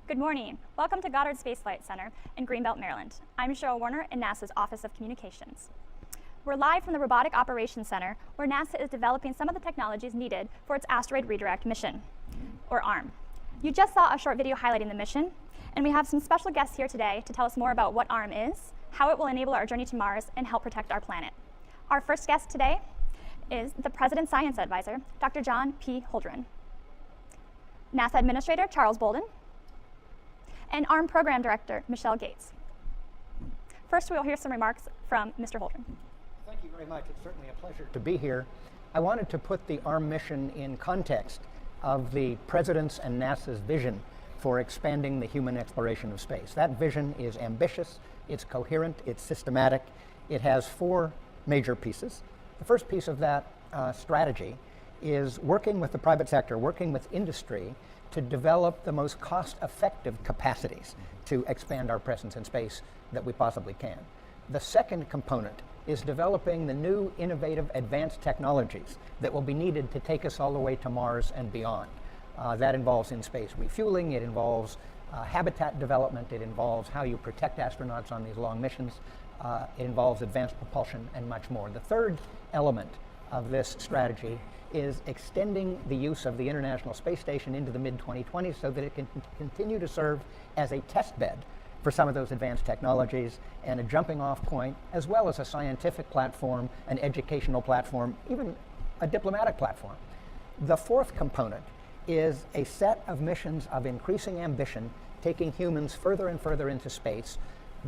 Good morning. Welcome to Goddard Space Flight Center in Greenbelt, Maryland. I'm Cheryl Warner in NASA's Office of Communications. We're live from the Robotic Operations Center, where NASA is developing some of the technologies needed for its Asteroid Redirect mission, or ARM. You just saw a short video highlighting the mission, and we have some special guests here today to tell us more about what ARM is, how it will enable our journey to Mars, and help protect our planet. Our first guest today is the President's Science Advisor, Dr. John P. Holdren, NASA Administrator Charles Bolden, and ARM Program Director Michelle Gates. First, we'll hear some remarks from Mr. Holdren. Thank you very much. It's certainly a pleasure to be here. I wanted to put the ARM mission in context of the President's and NASA's vision for expanding the human exploration of space. That vision is ambitious, it's coherent, it's systematic. It has four major pieces. The first piece of that strategy is working with the private sector, working with industry to develop the most cost-effective capacities to expand our presence in space that we possibly can. The second component is developing the new, innovative, advanced technologies that will be needed to take us all the way to Mars and beyond. That involves in-space refueling, it involves habitat development, it involves how you protect astronauts on these long missions, it involves advanced propulsion and much more. The third element of this strategy is extending the use of the International Space Station into the mid-2020s so that it can continue to serve as a test bed for some of those advanced technologies and a jumping off point, as well as a scientific platform, an educational platform, even a diplomatic platform. The fourth component is a set of missions of increasing ambition, taking humans further and further into space,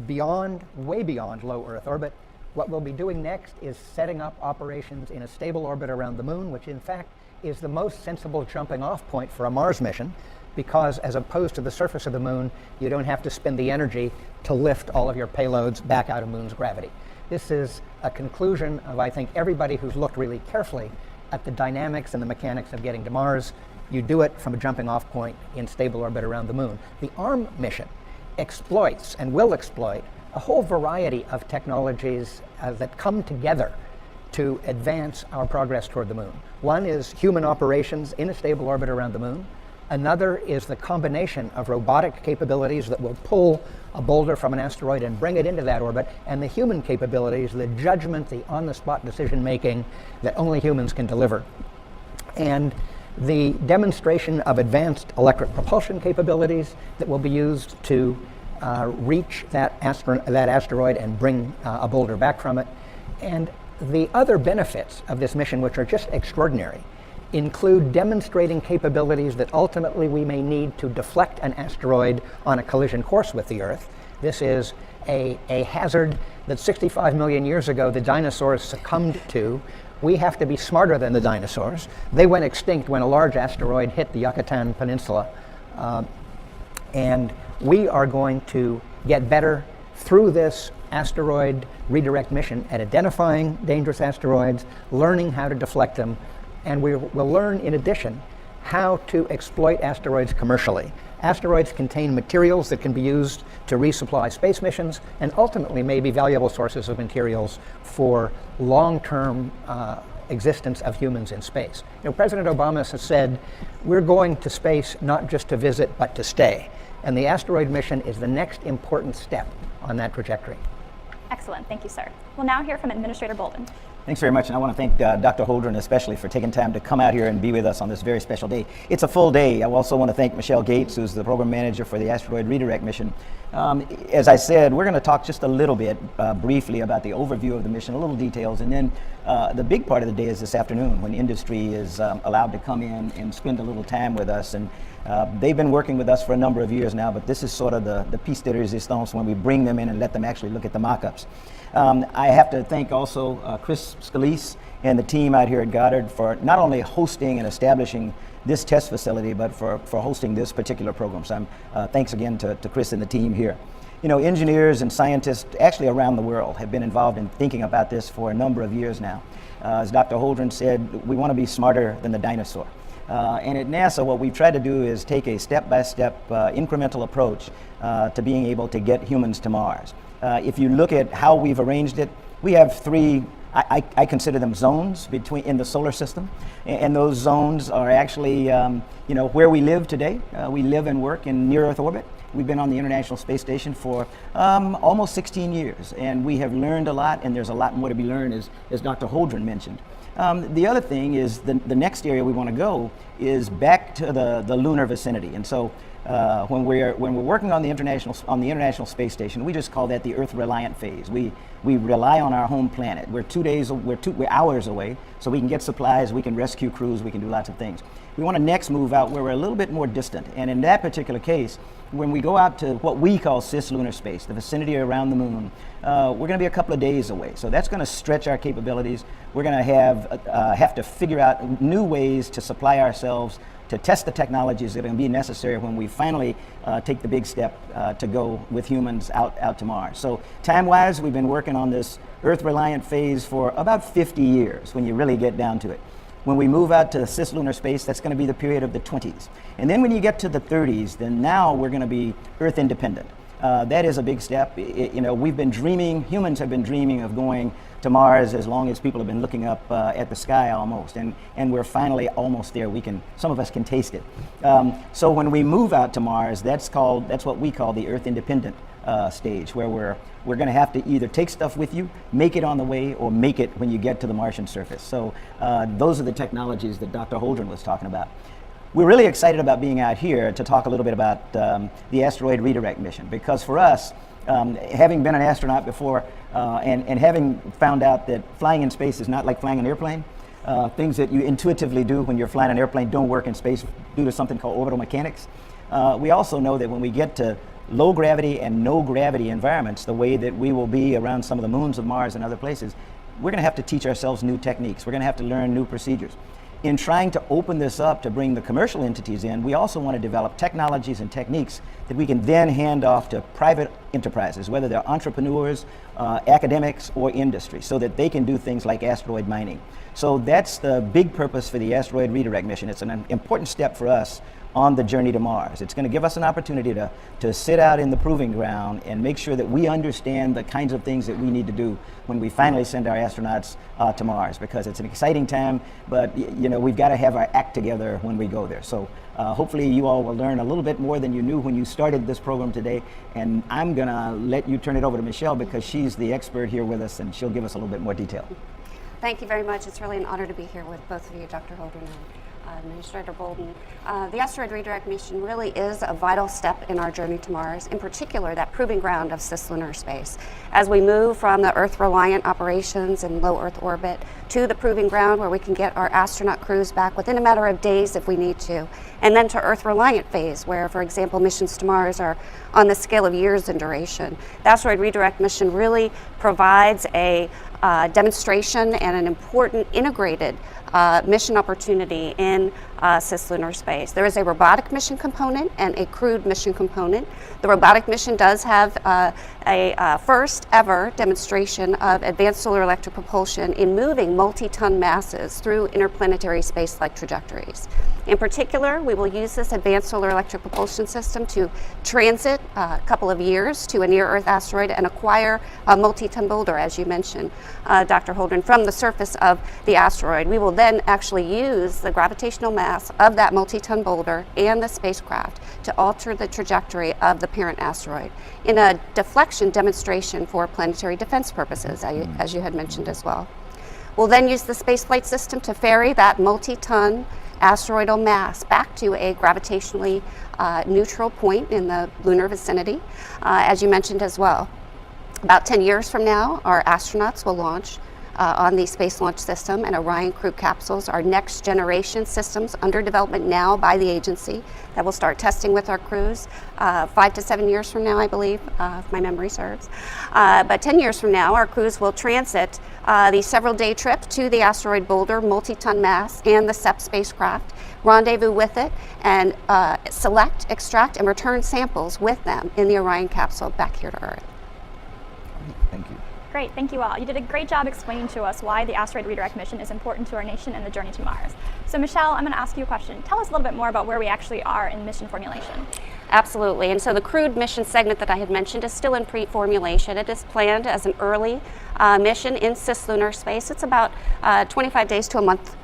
beyond, way beyond low Earth orbit. What we'll be doing next is setting up operations in a stable orbit around the moon, which in fact is the most sensible jumping off point for a Mars mission, because as opposed to the surface of the moon, you don't have to spend the energy to lift all of your payloads back out of moon's gravity. This is a conclusion of, I think, everybody who's looked really carefully at the dynamics and the mechanics of getting to Mars. You do it from a jumping off point in stable orbit around the moon. The ARM mission exploits and will exploit a whole variety of technologies that come together to advance our progress toward the moon. One is human operations in a stable orbit around the moon. Another is the combination of robotic capabilities that will pull a boulder from an asteroid and bring it into that orbit, and the human capabilities, the judgment, the on-the-spot decision-making that only humans can deliver. And the demonstration of advanced electric propulsion capabilities that will be used to reach that asteroid and bring a boulder back from it. And the other benefits of this mission, which are just extraordinary, include demonstrating capabilities that ultimately we may need to deflect an asteroid on a collision course with the Earth. This is a hazard that 65 million years ago the dinosaurs succumbed to. We have to be smarter than the dinosaurs. They went extinct when a large asteroid hit the Yucatan Peninsula. And we are going to get better through this asteroid redirect mission at identifying dangerous asteroids, learning how to deflect them, and we will learn in addition how to exploit asteroids commercially. Asteroids contain materials that can be used to resupply space missions and ultimately may be valuable sources of materials for long-term existence of humans in space. You know, President Obama has said, we're going to space not just to visit, but to stay. And the asteroid mission is the next important step on that trajectory. Excellent, thank you, sir. We'll now hear from Administrator Bolden. Thanks very much, and I want to thank Dr. Holdren especially for taking time to come out here and be with us on this very special day. It's a full day. I also want to thank Michelle Gates, who's the program manager for the Asteroid Redirect mission. As I said, we're going to talk just a little bit briefly about the overview of the mission, a little details, and then the big part of the day is this afternoon when industry is allowed to come in and spend a little time with us. And they've been working with us for a number of years now, but this is sort of the piece de resistance when we bring them in and let them actually look at the mock-ups. I have to thank also Chris Scalise and the team out here at Goddard for not only hosting and establishing this test facility, but for hosting this particular program. So thanks again to Chris and the team here. You know, engineers and scientists actually around the world have been involved in thinking about this for a number of years now. As Dr. Holdren said, we want to be smarter than the dinosaur. And at NASA, what we've tried to do is take a step-by-step incremental approach to being able to get humans to Mars. If you look at how we've arranged it, we have three, I consider them zones in the solar system, and those zones are actually where we live today. We live and work in near Earth orbit. We've been on the International Space Station for almost 16 years, and we have learned a lot, and there's a lot more to be learned, as Dr. Holdren mentioned. The other thing is the next area we want to go is back to the lunar vicinity, and so when we're working on the International Space Station, we just call that the Earth reliant phase. We rely on our home planet. We're hours away, so we can get supplies, we can rescue crews, we can do lots of things. We want to next move out where we're a little bit more distant, and in that particular case, when we go out to what we call cislunar space, the vicinity around the moon, we're going to be a couple of days away. So that's going to stretch our capabilities. We're going to have to figure out new ways to supply ourselves, to test the technologies that are going to be necessary when we finally take the big step to go with humans out to Mars. So time-wise, we've been working on this Earth-reliant phase for about 50 years when you really get down to it. When we move out to cislunar space, that's going to be the period of the 20s. And then when you get to the 30s, then now we're going to be Earth independent. That is a big step. Humans have been dreaming of going to Mars as long as people have been looking up at the sky almost, and we're finally almost there. Some of us can taste it. So when we move out to Mars, that's what we call the Earth independent stage, where we're going to have to either take stuff with you, make it on the way, or make it when you get to the Martian surface. So those are the technologies that Dr. Holdren was talking about. We're really excited about being out here to talk a little bit about the asteroid redirect mission, because for us, having been an astronaut before and having found out that flying in space is not like flying an airplane, things that you intuitively do when you're flying an airplane don't work in space due to something called orbital mechanics. We also know that when we get to low gravity and no gravity environments, the way that we will be around some of the moons of Mars and other places, we're going to have to teach ourselves new techniques. We're going to have to learn new procedures. In trying to open this up to bring the commercial entities in, we also want to develop technologies and techniques that we can then hand off to private enterprises, whether they're entrepreneurs, academics, or industry, so that they can do things like asteroid mining. So that's the big purpose for the asteroid redirect mission. It's an important step for us on the journey to Mars. It's going to give us an opportunity to sit out in the proving ground and make sure that we understand the kinds of things that we need to do when we finally send our astronauts to Mars, because it's an exciting time, but we've got to have our act together when we go there. So hopefully you all will learn a little bit more than you knew when you started this program today, and I'm going to let you turn it over to Michelle, because she's the expert here with us, and she'll give us a little bit more detail. Thank you very much. It's really an honor to be here with both of you, Dr. Holdren and Administrator Bolden. The asteroid redirect mission really is a vital step in our journey to Mars, in particular that proving ground of cislunar space. As we move from the Earth-reliant operations in low Earth orbit to the proving ground where we can get our astronaut crews back within a matter of days if we need to, and then to Earth-reliant phase where, for example, missions to Mars are on the scale of years in duration. The asteroid redirect mission really provides a demonstration and an important integrated mission opportunity in cislunar space. There is a robotic mission component and a crewed mission component. The robotic mission does have a first ever demonstration of advanced solar electric propulsion in moving multi-ton masses through interplanetary space-like trajectories. In particular, we will use this advanced solar electric propulsion system to transit a couple of years to a near-Earth asteroid and acquire a multi-ton boulder, as you mentioned, Dr. Holdren, from the surface of the asteroid. We will then actually use the gravitational mass of that multi-ton boulder and the spacecraft to alter the trajectory of the parent asteroid in a deflection demonstration for planetary defense purposes, as you had mentioned as well. We'll then use the spaceflight system to ferry that multi-ton asteroidal mass back to a gravitationally neutral point in the lunar vicinity, as you mentioned as well. About 10 years from now, our astronauts will launch on the Space Launch System and Orion crew capsules, our next generation systems under development now by the agency that will start testing with our crews 5 to 7 years from now, I believe, if my memory serves. But 10 years from now, our crews will transit the several day trip to the asteroid boulder, multi-ton mass, and the SEP spacecraft, rendezvous with it, and select, extract, and return samples with them in the Orion capsule back here to Earth. Thank you. Great, thank you all. You did a great job explaining to us why the asteroid redirect mission is important to our nation and the journey to Mars. So Michelle, I'm going to ask you a question. Tell us a little bit more about where we actually are in mission formulation. Absolutely. And so the crewed mission segment that I had mentioned is still in pre-formulation. It is planned as an early mission in cislunar space. It's about 25 days to a month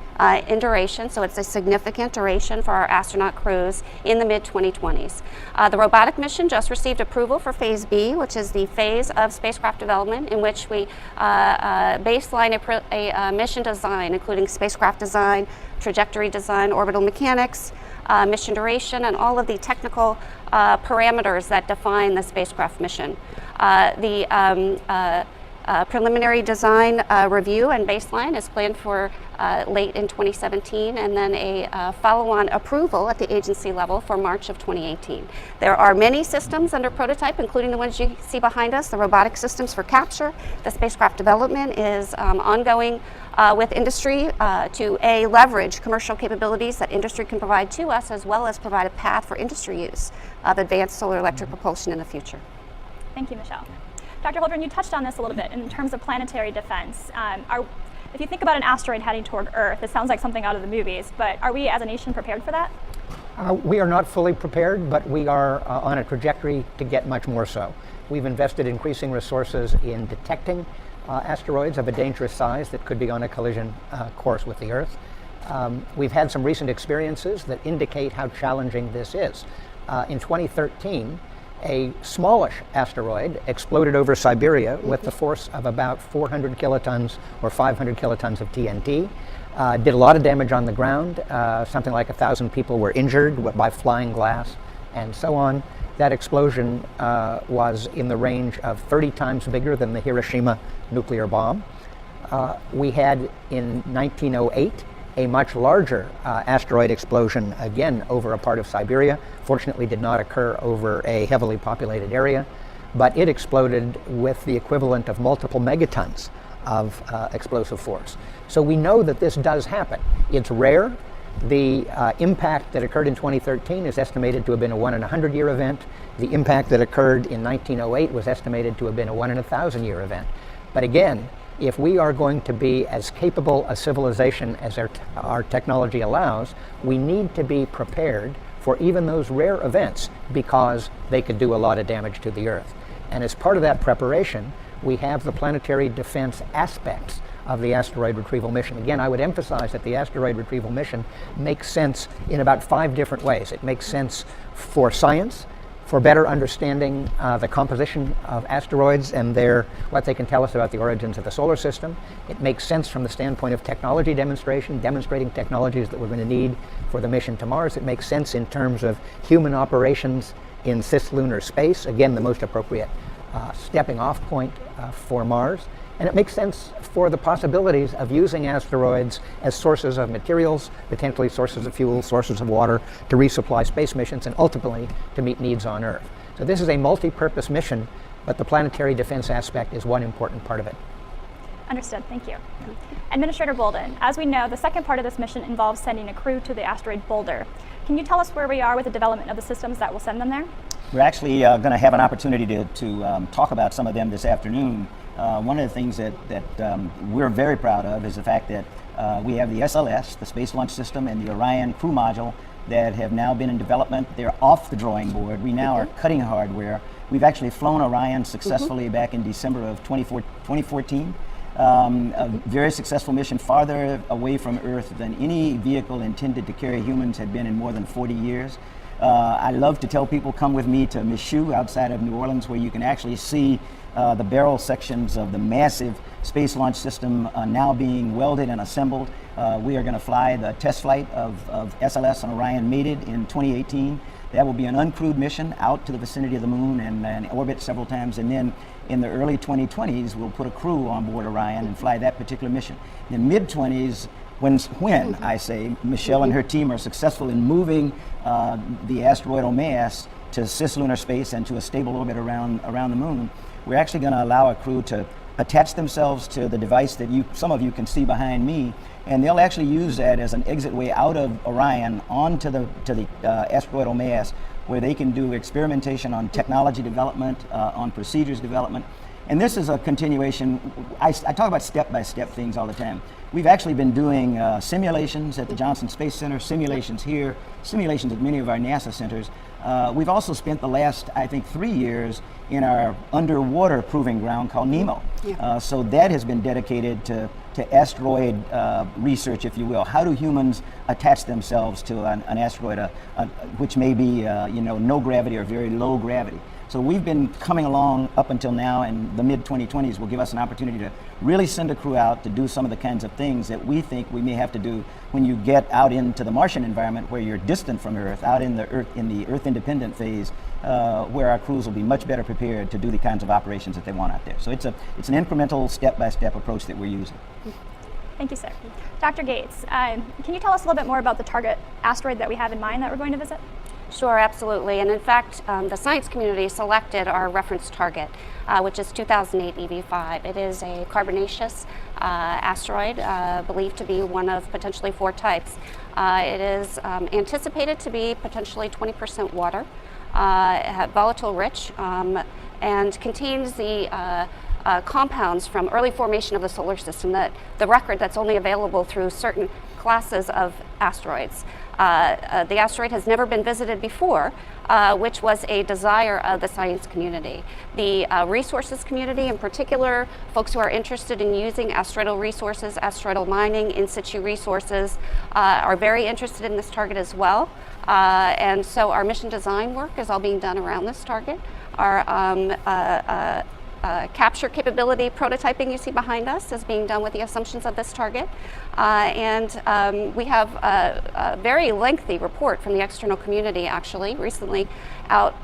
in duration, so it's a significant duration for our astronaut crews in the mid-2020s. The robotic mission just received approval for Phase B, which is the phase of spacecraft development in which we baseline a mission design, including spacecraft design, trajectory design, orbital mechanics, mission duration, and all of the technical parameters that define the spacecraft mission. Preliminary design review and baseline is planned for late in 2017, and then a follow-on approval at the agency level for March of 2018. There are many systems under prototype, including the ones you see behind us, the robotic systems for capture. The spacecraft development is ongoing with industry to leverage commercial capabilities that industry can provide to us, as well as provide a path for industry use of advanced solar electric propulsion in the future. Thank you, Michelle. Dr. Holdren, you touched on this a little bit in terms of planetary defense. If you think about an asteroid heading toward Earth, it sounds like something out of the movies, but are we as a nation prepared for that? We are not fully prepared, but we are on a trajectory to get much more so. We've invested increasing resources in detecting asteroids of a dangerous size that could be on a collision course with the Earth. We've had some recent experiences that indicate how challenging this is. In 2013, a smallish asteroid exploded over Siberia with the force of about 400 kilotons or 500 kilotons of TNT. Did a lot of damage on the ground. Something like 1,000 people were injured by flying glass and so on. That explosion was in the range of 30 times bigger than the Hiroshima nuclear bomb. We had in 1908 a much larger asteroid explosion, again over a part of Siberia. Fortunately did not occur over a heavily populated area, but it exploded with the equivalent of multiple megatons of explosive force. So we know that this does happen. It's rare. The impact that occurred in 2013 is estimated to have been a 1 in 100-year event. The impact that occurred in 1908 was estimated to have been a 1 in 1,000-year event. But again, if we are going to be as capable a civilization as our technology allows, we need to be prepared for even those rare events because they could do a lot of damage to the Earth. And as part of that preparation, we have the planetary defense aspects of the asteroid retrieval mission. Again, I would emphasize that the asteroid retrieval mission makes sense in about 5 different ways. It makes sense for science, for better understanding the composition of asteroids and what they can tell us about the origins of the solar system. It makes sense from the standpoint of technology demonstration, demonstrating technologies that we're going to need for the mission to Mars. It makes sense in terms of human operations in cislunar space, again, the most appropriate stepping off point for Mars. And it makes sense for the possibilities of using asteroids as sources of materials, potentially sources of fuel, sources of water, to resupply space missions and ultimately to meet needs on Earth. So this is a multi-purpose mission, but the planetary defense aspect is one important part of it. Understood, thank you. Administrator Bolden, as we know, the second part of this mission involves sending a crew to the asteroid Boulder. Can you tell us where we are with the development of the systems that will send them there? We're actually going to have an opportunity to talk about some of them this afternoon. One of the things that we're very proud of is the fact that we have the SLS, the Space Launch System, and the Orion crew module that have now been in development. They're off the drawing board. We now are cutting hardware. We've actually flown Orion successfully back in December of 2014. A very successful mission, farther away from Earth than any vehicle intended to carry humans had been in more than 40 years. I love to tell people, come with me to Michoud outside of New Orleans, where you can actually see the barrel sections of the massive Space Launch System now being welded and assembled. We are going to fly the test flight of SLS and Orion mated in 2018. That will be an uncrewed mission out to the vicinity of the moon and orbit several times, and then in the early 2020s we'll put a crew on board Orion and fly that particular mission. In the mid-20s, when I say Michelle and her team are successful in moving the asteroidal mass to cislunar space and to a stable orbit around the moon, we're actually going to allow a crew to attach themselves to the device that some of you can see behind me, and they'll actually use that as an exit way out of Orion onto the asteroidal mass, where they can do experimentation on technology development, on procedures development, And this is a continuation. I talk about step-by-step things all the time. We've actually been doing simulations at the Johnson Space Center, simulations here, simulations at many of our NASA centers. We've also spent the last, I think, 3 years in our underwater proving ground called NEMO. So that has been dedicated to asteroid research, if you will. How do humans attach themselves to an asteroid, which may be no gravity or very low gravity? So we've been coming along up until now, and the mid-2020s will give us an opportunity to really send a crew out to do some of the kinds of things that we think we may have to do when you get out into the Martian environment, where you're distant from Earth, out in the Earth independent phase, where our crews will be much better prepared to do the kinds of operations that they want out there. So it's an incremental, step-by-step approach that we're using. Thank you, sir. Dr. Gates, can you tell us a little bit more about the target asteroid that we have in mind that we're going to visit? Sure, absolutely. And in fact, the science community selected our reference target, which is 2008 EV5. It is a carbonaceous asteroid, believed to be one of potentially 4 types. It is anticipated to be potentially 20% water, volatile rich, and contains the compounds from early formation of the solar system, the record that's only available through certain classes of asteroids. The asteroid has never been visited before, which was a desire of the science community. The resources community, in particular, folks who are interested in using asteroidal resources, asteroidal mining, in situ resources, are very interested in this target as well. And so our mission design work is all being done around this target. Our capture capability prototyping you see behind us is being done with the assumptions of this target. And we have a very lengthy report from the external community, actually, recently out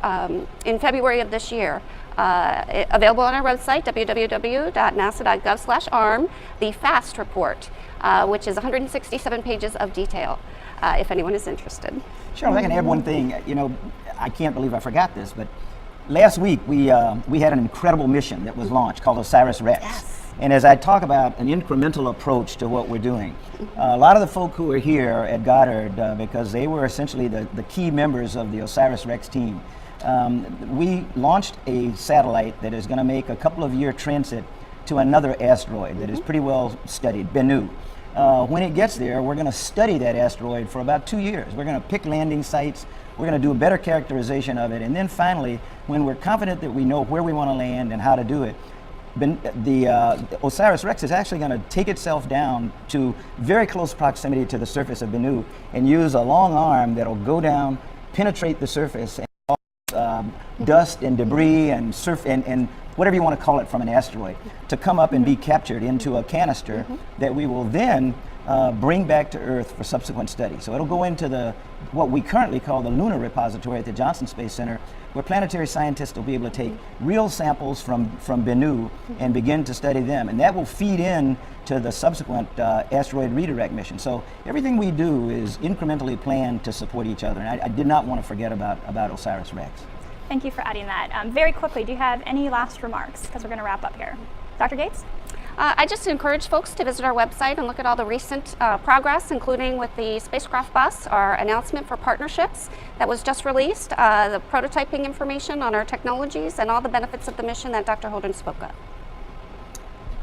in February of this year. Available on our website, www.nasa.gov/ARM, the FAST report, which is 167 pages of detail, if anyone is interested. Sure, I can add one thing. I can't believe I forgot this, but last week we had an incredible mission that was launched called OSIRIS-REx. Yes. And as I talk about an incremental approach to what we're doing, a lot of the folk who are here at Goddard, because they were essentially the key members of the OSIRIS-REx team, we launched a satellite that is going to make a couple of year transit to another asteroid that is pretty well studied, Bennu. When it gets there, we're going to study that asteroid for about 2 years. We're going to pick landing sites. We're going to do a better characterization of it. And then finally, when we're confident that we know where we want to land and how to do it, the OSIRIS-REx is actually going to take itself down to very close proximity to the surface of Bennu and use a long arm that'll go down, penetrate the surface, and dust and debris and and whatever you want to call it from an asteroid to come up and be captured into a canister that we will then bring back to Earth for subsequent study. So it'll go into what we currently call the lunar repository at the Johnson Space Center, where planetary scientists will be able to take real samples from Bennu and begin to study them. And that will feed in to the subsequent asteroid redirect mission. So everything we do is incrementally planned to support each other. And I did not want to forget about OSIRIS-REx. Thank you for adding that. Very quickly, do you have any last remarks? Because we're going to wrap up here. Dr. Gates? I just encourage folks to visit our website and look at all the recent progress, including with the spacecraft bus, our announcement for partnerships that was just released, the prototyping information on our technologies, and all the benefits of the mission that Dr. Holdren spoke of.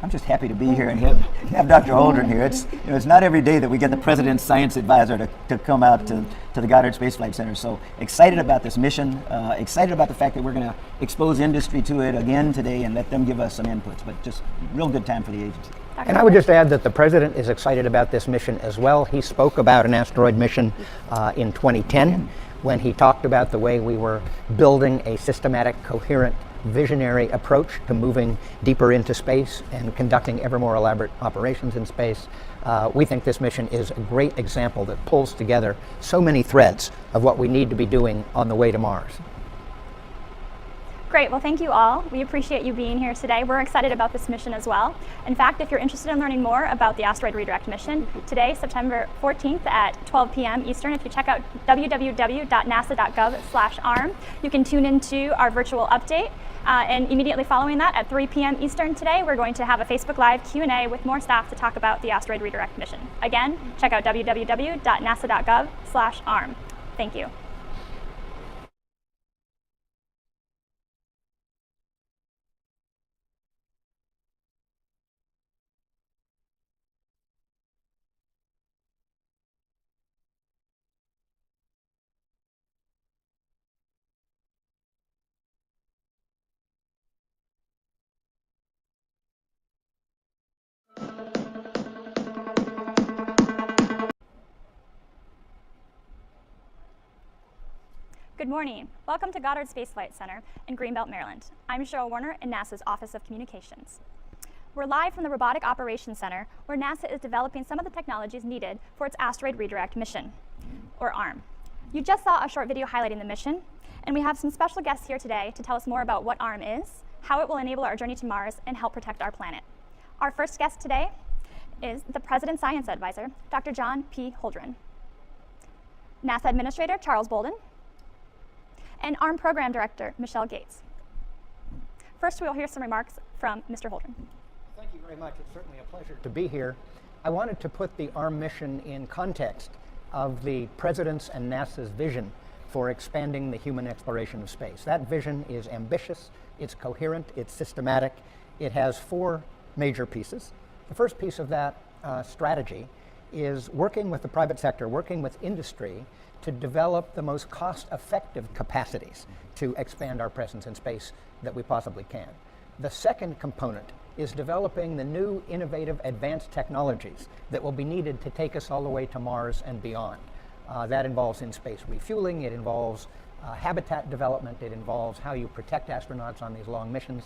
I'm just happy to be here and have Dr. Holdren here. It's not every day that we get the President's Science Advisor to come out to the Goddard Space Flight Center. So excited about this mission, excited about the fact that we're going to expose industry to it again today and let them give us some inputs. But just real good time for the agency. And I would just add that the President is excited about this mission as well. He spoke about an asteroid mission in 2010 when he talked about the way we were building a systematic, coherent, visionary approach to moving deeper into space and conducting ever more elaborate operations in space. We think this mission is a great example that pulls together so many threads of what we need to be doing on the way to Mars. Great, well thank you all. We appreciate you being here today. We're excited about this mission as well. In fact, if you're interested in learning more about the asteroid redirect mission, today, September 14th at 12 p.m. Eastern, if you check out www.nasa.gov/ARM, you can tune into our virtual update. And immediately following that, at 3 p.m. Eastern today, we're going to have a Facebook Live Q&A with more staff to talk about the asteroid redirect mission. Again, check out www.nasa.gov/ARM. Thank you. Good morning. Welcome to Goddard Space Flight Center in Greenbelt, Maryland. I'm Cheryl Warner in NASA's Office of Communications. We're live from the Robotic Operations Center, where NASA is developing some of the technologies needed for its Asteroid Redirect mission, or ARM. You just saw a short video highlighting the mission, and we have some special guests here today to tell us more about what ARM is, how it will enable our journey to Mars, and help protect our planet. Our first guest today is the President's Science Advisor, Dr. John P. Holdren, NASA Administrator Charles Bolden, and ARM Program Director Michelle Gates. First, we'll hear some remarks from Mr. Holdren. Thank you very much. It's certainly a pleasure to be here. I wanted to put the ARM mission in context of the President's and NASA's vision for expanding the human exploration of space. That vision is ambitious, it's coherent, it's systematic. It has four major pieces. The first piece of that strategy is working with the private sector, working with industry to develop the most cost-effective capacities to expand our presence in space that we possibly can. The second component is developing the new, innovative, advanced technologies that will be needed to take us all the way to Mars and beyond. That involves in-space refueling, it involves habitat development, it involves how you protect astronauts on these long missions,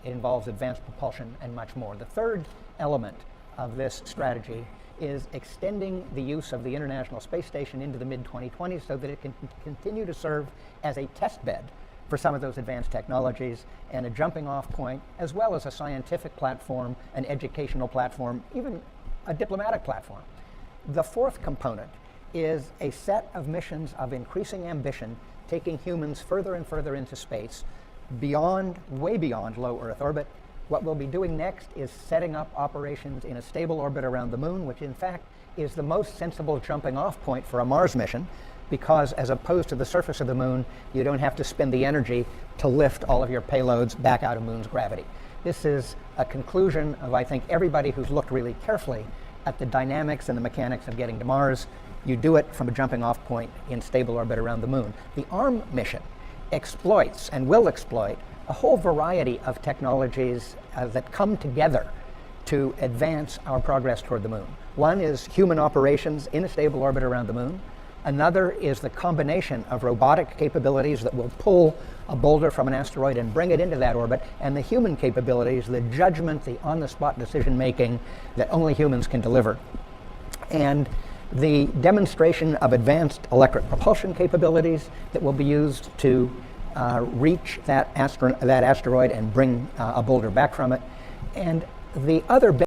it involves advanced propulsion, and much more. The third element of this strategy is extending the use of the International Space Station into the mid-2020s so that it can continue to serve as a test bed for some of those advanced technologies and a jumping off point, as well as a scientific platform, an educational platform, even a diplomatic platform. The fourth component is a set of missions of increasing ambition, taking humans further and further into space, beyond, way beyond low Earth orbit. What we'll be doing next is setting up operations in a stable orbit around the moon, which in fact is the most sensible jumping off point for a Mars mission, because as opposed to the surface of the moon, you don't have to spend the energy to lift all of your payloads back out of moon's gravity. This is a conclusion of, I think, everybody who's looked really carefully at the dynamics and the mechanics of getting to Mars. You do it from a jumping off point in stable orbit around the moon. The ARM mission exploits and will exploit a whole variety of technologies that come together to advance our progress toward the moon. One is human operations in a stable orbit around the moon. Another is the combination of robotic capabilities that will pull a boulder from an asteroid and bring it into that orbit, and the human capabilities, the judgment, the on-the-spot decision-making that only humans can deliver. And the demonstration of advanced electric propulsion capabilities that will be used to reach that asteroid and bring a boulder back from it. And the other